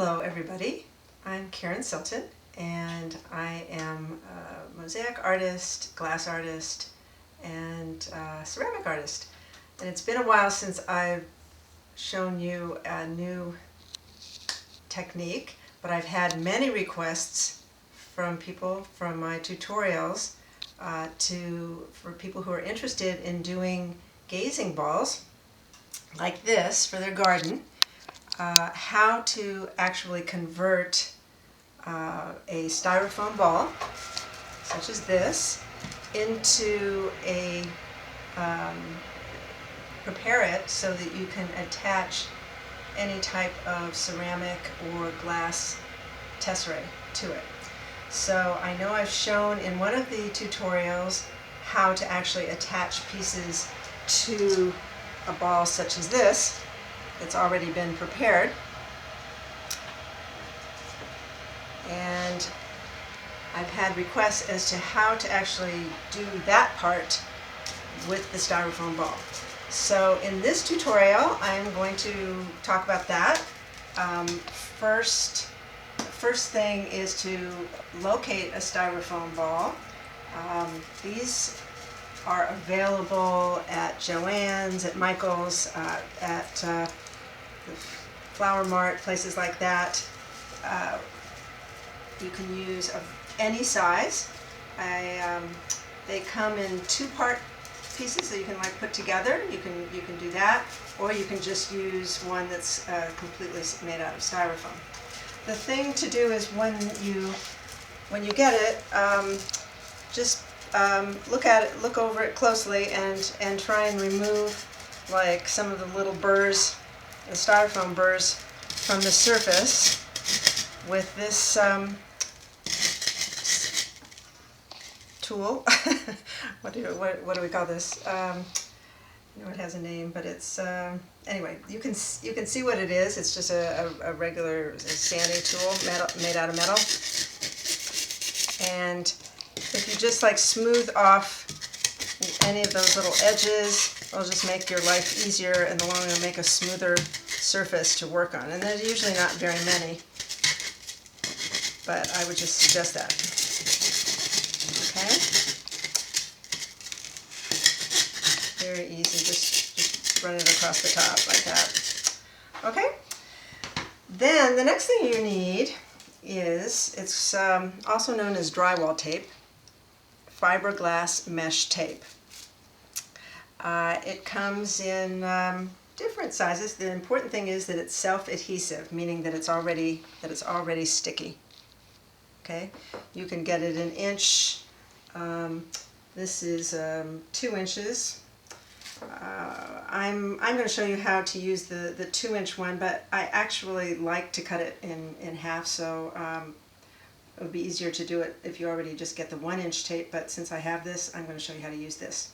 Hello everybody, I'm Karen Silton and I am a mosaic artist, glass artist, and ceramic artist. And it's been a while since I've shown you a new technique, but I've had many requests from people from my tutorials for people who are interested in doing gazing balls like this for their garden. How to actually convert a styrofoam ball, such as this, into a, prepare it so that you can attach any type of ceramic or glass tesserae to it. So I know I've shown in one of the tutorials how to actually attach pieces to a ball such as this. It's already been prepared, and I've had requests as to how to actually do that part with the styrofoam ball. So in this tutorial I'm going to talk about that. First thing is to locate a styrofoam ball. These are available at Joann's, at Michael's, at the Flower Mart, places like that. You can use of any size. They come in two-part pieces that you can like put together. You can do that, or you can just use one that's completely made out of styrofoam. The thing to do is when you get it, just look over it closely and try and remove like some of the little burrs, the styrofoam burrs, from the surface with this tool. What do we call this? I know it has a name, but it's anyway. You can see what it is. It's just a regular sanding tool, made out of metal, and if you just like smooth off any of those little edges, it'll just make your life easier, and the long it'll make a smoother surface to work on. And there's usually not very many, but I would just suggest that. Okay? Very easy, just run it across the top like that. Okay? Then the next thing you need is, it's also known as drywall tape, fiberglass mesh tape. It comes in different sizes. The important thing is that it's self-adhesive, meaning that it's already sticky. Okay, you can get it an inch. This is 2 inches. I'm going to show you how to use the 2-inch one, but I actually like to cut it in half, so it would be easier to do it if you already just get the 1-inch tape, but since I have this, I'm going to show you how to use this.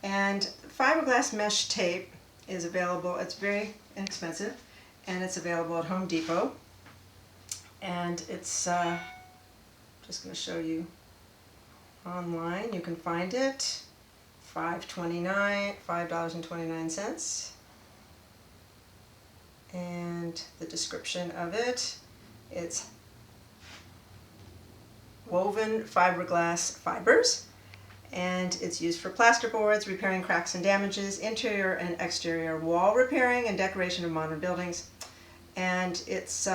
And fiberglass mesh tape is available. It's very inexpensive, and it's available at Home Depot. And it's just going to show you online. You can find it $5.29, and the description of it, it's woven fiberglass fibers, and it's used for plasterboards, repairing cracks and damages, interior and exterior wall repairing, and decoration of modern buildings. And it's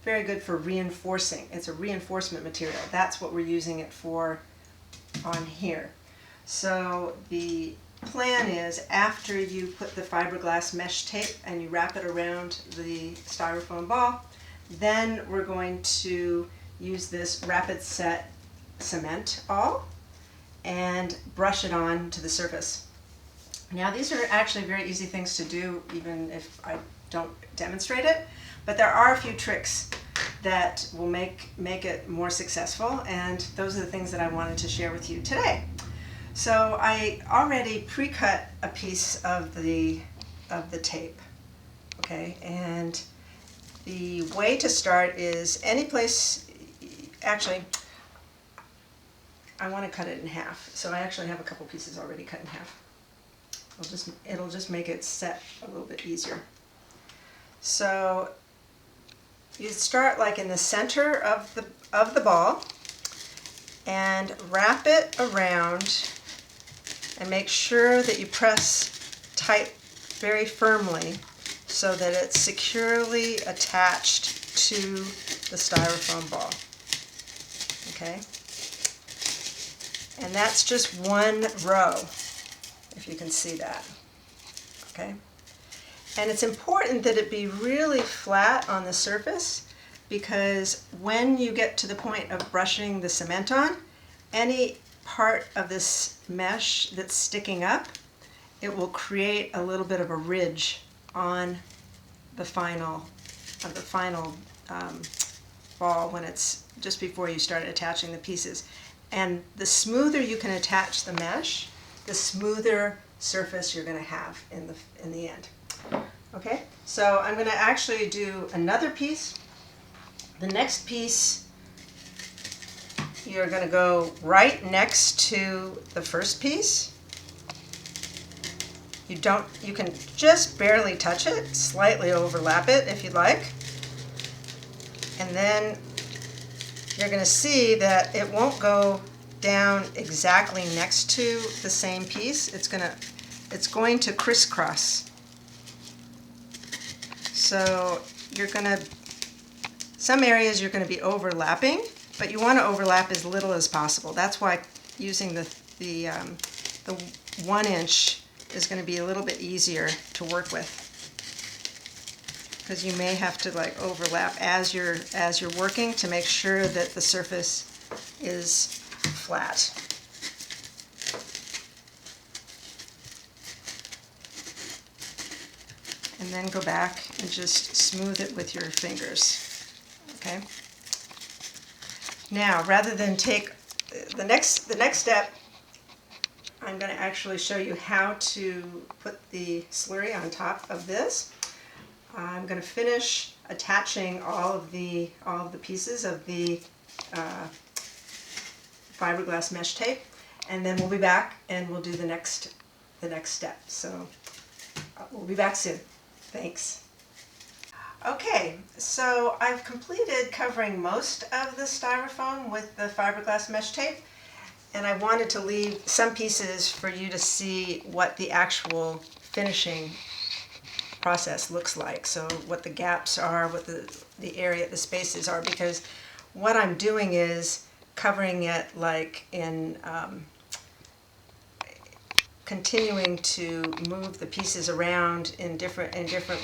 very good for reinforcing. It's a reinforcement material. That's what we're using it for on here. So the plan is, after you put the fiberglass mesh tape and you wrap it around the styrofoam ball, then we're going to use this rapid set cement all and brush it on to the surface. Now these are actually very easy things to do, even if I don't demonstrate it, but there are a few tricks that will make it more successful, and those are the things that I wanted to share with you today. So I already pre-cut a piece of the tape, okay, and the way to start is any place. Actually, I want to cut it in half, so I actually have a couple pieces already cut in half. It'll just make it set a little bit easier. So you start like in the center of the ball and wrap it around and make sure that you press tight very firmly so that it's securely attached to the styrofoam ball. Okay? And that's just one row, if you can see that. Okay? And it's important that it be really flat on the surface, because when you get to the point of brushing the cement on, any part of this mesh that's sticking up, it will create a little bit of a ridge on the final ball when it's just before you start attaching the pieces. And the smoother you can attach the mesh, the smoother surface you're going to have in the end. Okay, so I'm going to actually do another piece. The next piece, you're going to go right next to the first piece. You can just barely touch it, slightly overlap it if you'd like. And then you're going to see that it won't go down exactly next to the same piece. It's going to crisscross. So some areas you're going to be overlapping, but you want to overlap as little as possible. That's why using the 1 inch is going to be a little bit easier to work with, because you may have to like overlap as you're working to make sure that the surface is flat. And then go back and just smooth it with your fingers. Okay? Now, rather than take the next step, I'm going to actually show you how to put the slurry on top of this. I'm going to finish attaching all of the pieces of the fiberglass mesh tape, and then we'll be back and we'll do the next step. So we'll be back soon. Thanks. Okay, so I've completed covering most of the styrofoam with the fiberglass mesh tape, and I wanted to leave some pieces for you to see what the actual finishing process looks like. So what the gaps are, what the area, the spaces are, because what I'm doing is covering it like in continuing to move the pieces around in different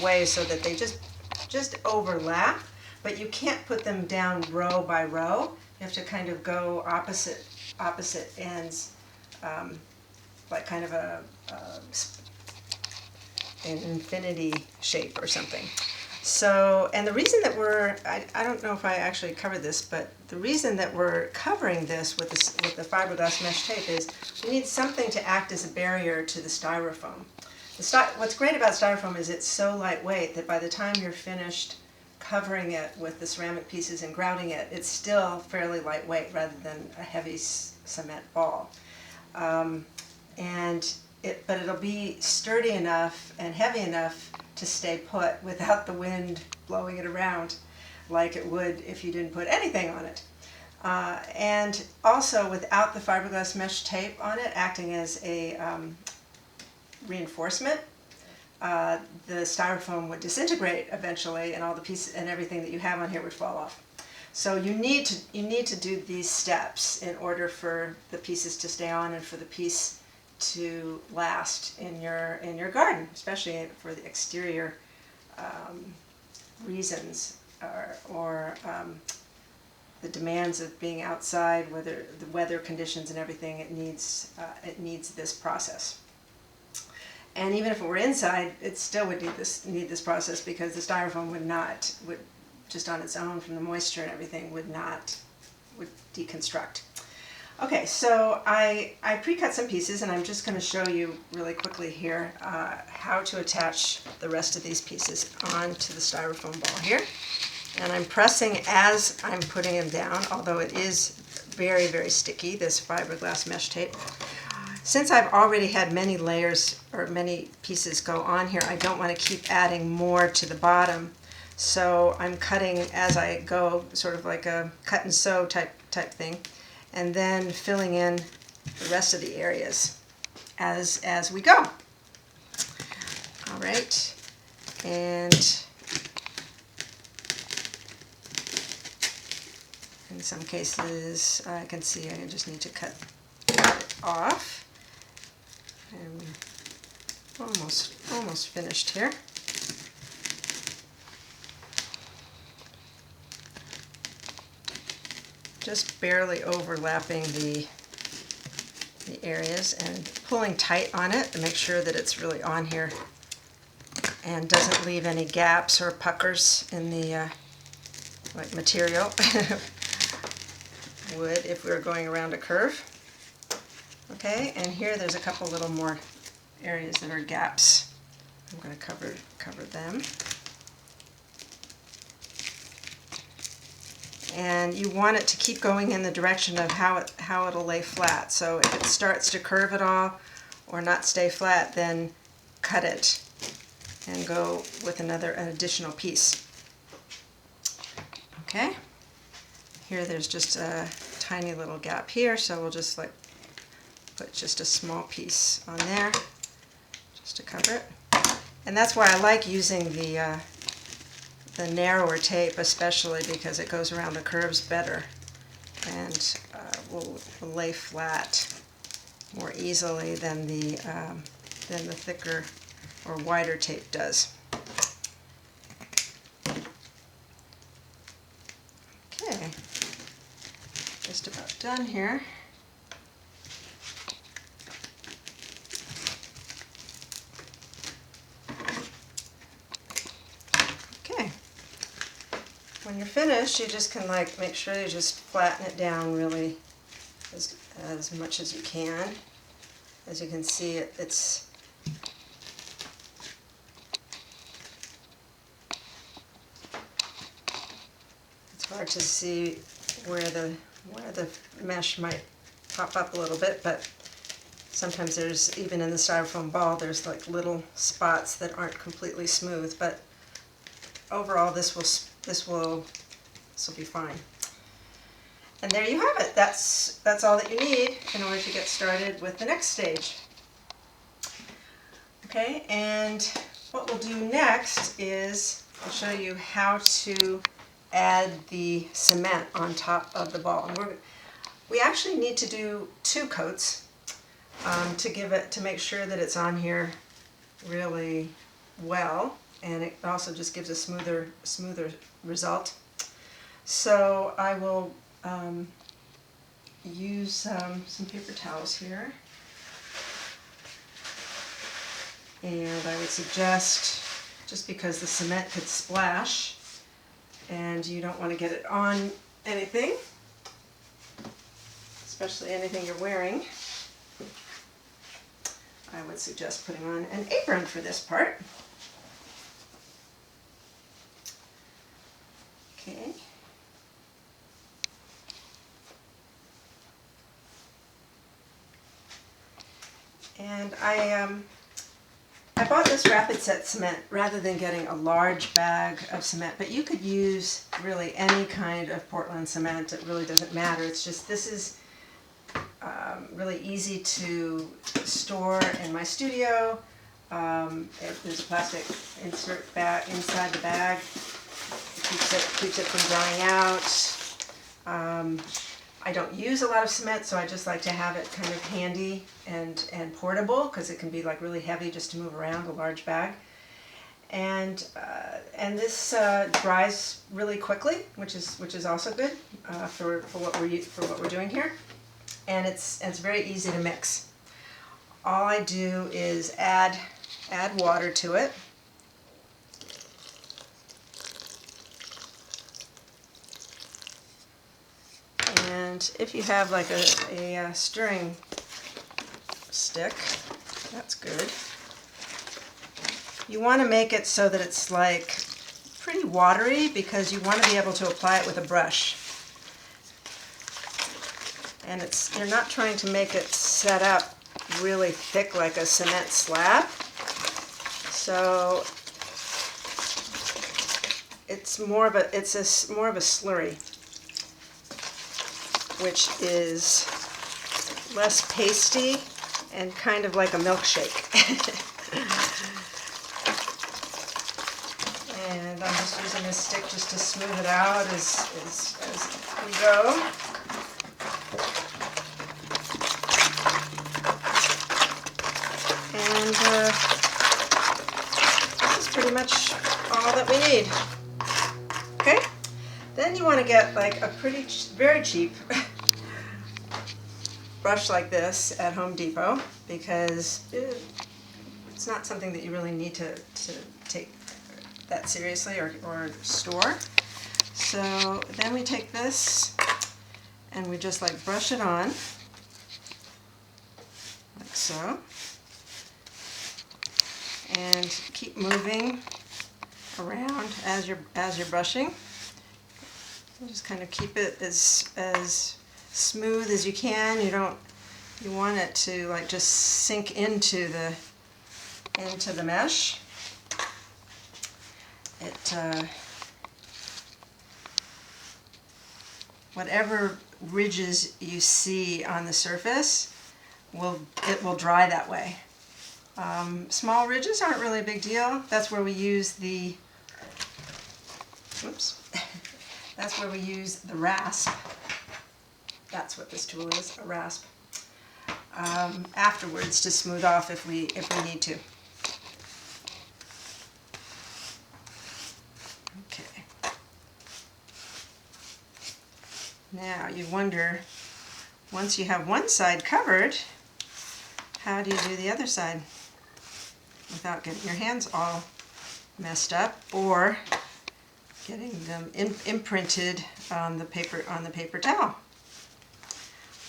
ways so that they just overlap, but you can't put them down row by row. You have to kind of go opposite ends, like kind of an infinity shape or something. So, and the reason that I don't know if I actually covered this, but the reason that we're covering this with the fiberglass mesh tape is we need something to act as a barrier to the styrofoam. What's great about styrofoam is it's so lightweight that by the time you're finished covering it with the ceramic pieces and grouting it, it's still fairly lightweight rather than a heavy cement ball. But it'll be sturdy enough and heavy enough to stay put without the wind blowing it around like it would if you didn't put anything on it. And also without the fiberglass mesh tape on it acting as a reinforcement, the styrofoam would disintegrate eventually, and all the pieces and everything that you have on here would fall off. So you need to do these steps in order for the pieces to stay on and for the piece to last in your garden, especially for the exterior reasons or the demands of being outside, whether the weather conditions and everything. It needs this process. And even if it were inside, it still would need this process, because the styrofoam would just on its own from the moisture and everything would deconstruct. Okay, so I pre-cut some pieces, and I'm just going to show you really quickly here how to attach the rest of these pieces onto the styrofoam ball here. And I'm pressing as I'm putting them down, although it is very, very sticky, this fiberglass mesh tape. Since I've already had many layers or many pieces go on here, I don't want to keep adding more to the bottom. So I'm cutting as I go, sort of like a cut and sew type thing, and then filling in the rest of the areas as we go. All right, and in some cases I can see I just need to cut it off. I'm almost finished here. Just barely overlapping the areas and pulling tight on it to make sure that it's really on here and doesn't leave any gaps or puckers in the like material would if we were going around a curve. Okay, and here there's a couple little more areas that are gaps. I'm going to cover them. And you want it to keep going in the direction of how it'll lay flat. So if it starts to curve at all or not stay flat, then cut it and go with an additional piece. Okay, here there's just a tiny little gap here, so we'll just like put just a small piece on there just to cover it. And that's why I like using the narrower tape, especially because it goes around the curves better and will lay flat more easily than the thicker or wider tape does. Okay, just about done here. When you're finished, you just can like make sure you just flatten it down really as much as you can. As you can see, it's hard to see where the mesh might pop up a little bit, but sometimes there's, even in the styrofoam ball, there's like little spots that aren't completely smooth, but overall this will be fine. And there you have it. That's all that you need in order to get started with the next stage. Okay, and what we'll do next is I'll show you how to add the cement on top of the ball. And we actually need to do 2 coats to make sure that it's on here really well, and it also just gives a smoother result. So I will use some paper towels here, and I would suggest, just because the cement could splash and you don't want to get it on anything, especially anything you're wearing, I would suggest putting on an apron for this part. Okay. And I bought this rapid set cement rather than getting a large bag of cement, but you could use really any kind of Portland cement. It really doesn't matter. It's just, this is really easy to store in my studio. There's a plastic insert bag inside the bag. Keeps it from drying out. I don't use a lot of cement, so I just like to have it kind of handy and portable, because it can be like really heavy just to move around a large bag. And this dries really quickly, which is also good for what we're doing here. And it's very easy to mix. All I do is add water to it. And if you have like a stirring stick, that's good. You want to make it so that it's like pretty watery, because you want to be able to apply it with a brush. And you're not trying to make it set up really thick like a cement slab. So it's more of a slurry, which is less pasty and kind of like a milkshake. And I'm just using this stick just to smooth it out as we go. And this is pretty much all that we need. Okay? Then you want to get like a very cheap brush like this at Home Depot, because it's not something that you really need to take that seriously or store. So then we take this and we just like brush it on, like so, and keep moving around as you're brushing. Just kind of keep it as smooth as you can. You want it to like just sink into the mesh. Whatever ridges you see on the surface, it will dry that way. Small ridges aren't really a big deal. That's where we use the that's where we use the rasp. That's what this tool is, a rasp. Afterwards to smooth off if we need to. Okay. Now you wonder, once you have one side covered, how do you do the other side without getting your hands all messed up or getting them imprinted on the paper towel?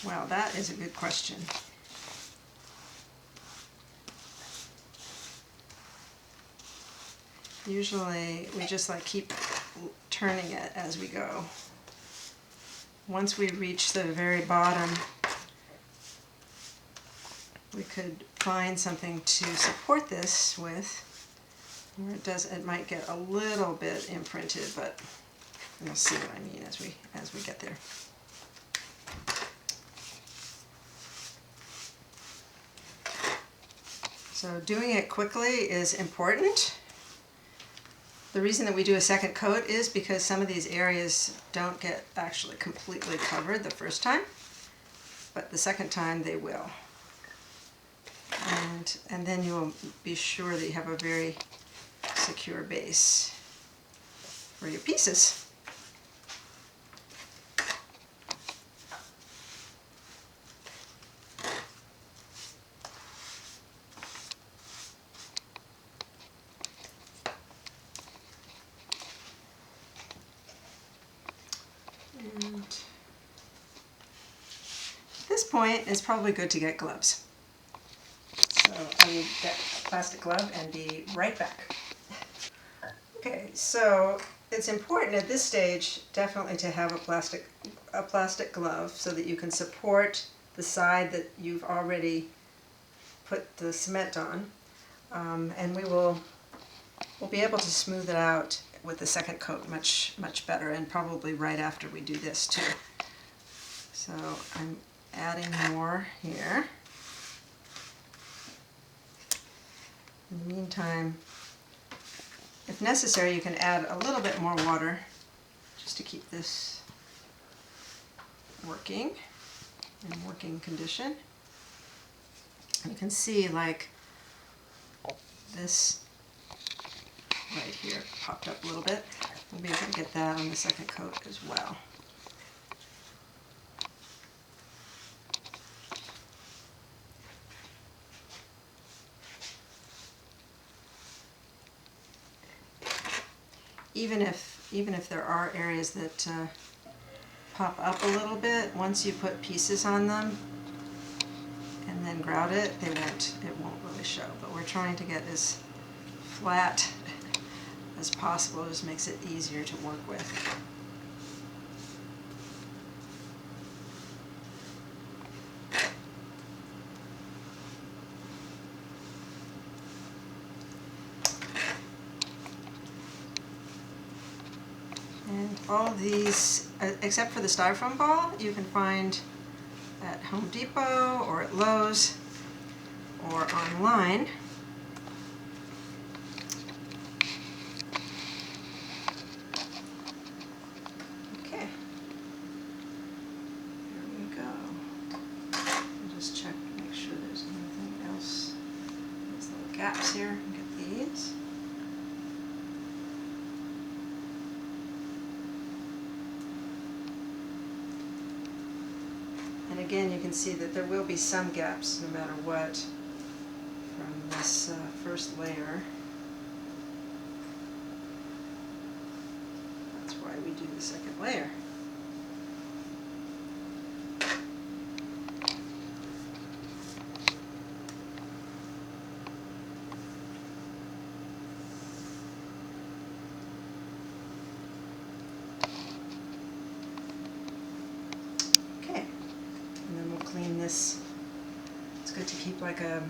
Well, that is a good question. Usually we just like keep turning it as we go. Once we reach the very bottom, we could find something to support this with, where it might get a little bit imprinted, but you'll see what I mean as we get there. So doing it quickly is important. The reason that we do a second coat is because some of these areas don't get actually completely covered the first time, but the second time they will. And then you will be sure that you have a very secure base for your pieces. And at this point, it's probably good to get gloves. So I will get a plastic glove and be right back. Okay, so it's important at this stage definitely to have a plastic glove so that you can support the side that you've already put the cement on, and we'll be able to smooth it out with the second coat much better, and probably right after we do this too. So I'm adding more here. In the meantime, if necessary, you can add a little bit more water just to keep this working, in working condition. You can see like this right here popped up a little bit. We'll be able to get that on the second coat as well. Even if there are areas that pop up a little bit, once you put pieces on them and then grout it, it won't really show. But we're trying to get as flat as possible. It just makes it easier to work with. all these, except for the styrofoam ball, you can find at Home Depot or at Lowe's or online. Okay, there we go. I'll just check to make sure there's anything else. There's little gaps here. Get these. And again, you can see that there will be some gaps no matter what from this first layer. That's why we do the second layer. Okay. And then we'll clean this. It's good to keep like either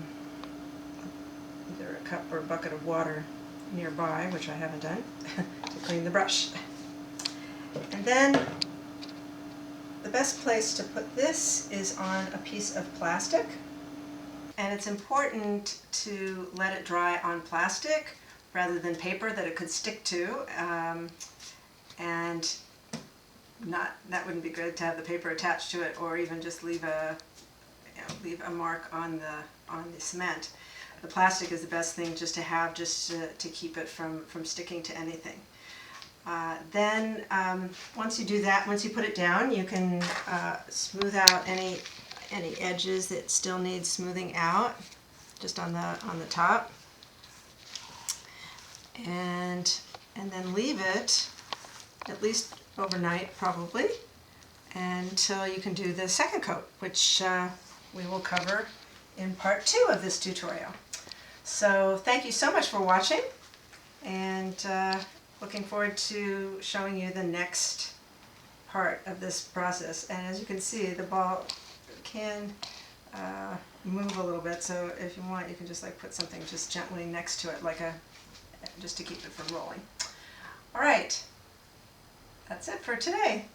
a cup or a bucket of water nearby, which I haven't done, to clean the brush. And then the best place to put this is on a piece of plastic. And it's important to let it dry on plastic rather than paper that it could stick to. And that wouldn't be good to have the paper attached to it, or even just leave a mark on the cement. The plastic is the best thing just to have, just to keep it from sticking to anything. Then once you do that, once you put it down, you can smooth out any edges that still need smoothing out, just on the top, and then leave it at least overnight, probably, until you can do the second coat, which we will cover in part 2 of this tutorial. So thank you so much for watching, and looking forward to showing you the next part of this process. And as you can see, the ball can move a little bit, so if you want, you can just like put something just gently next to it, like just to keep it from rolling. All right. That's it for today.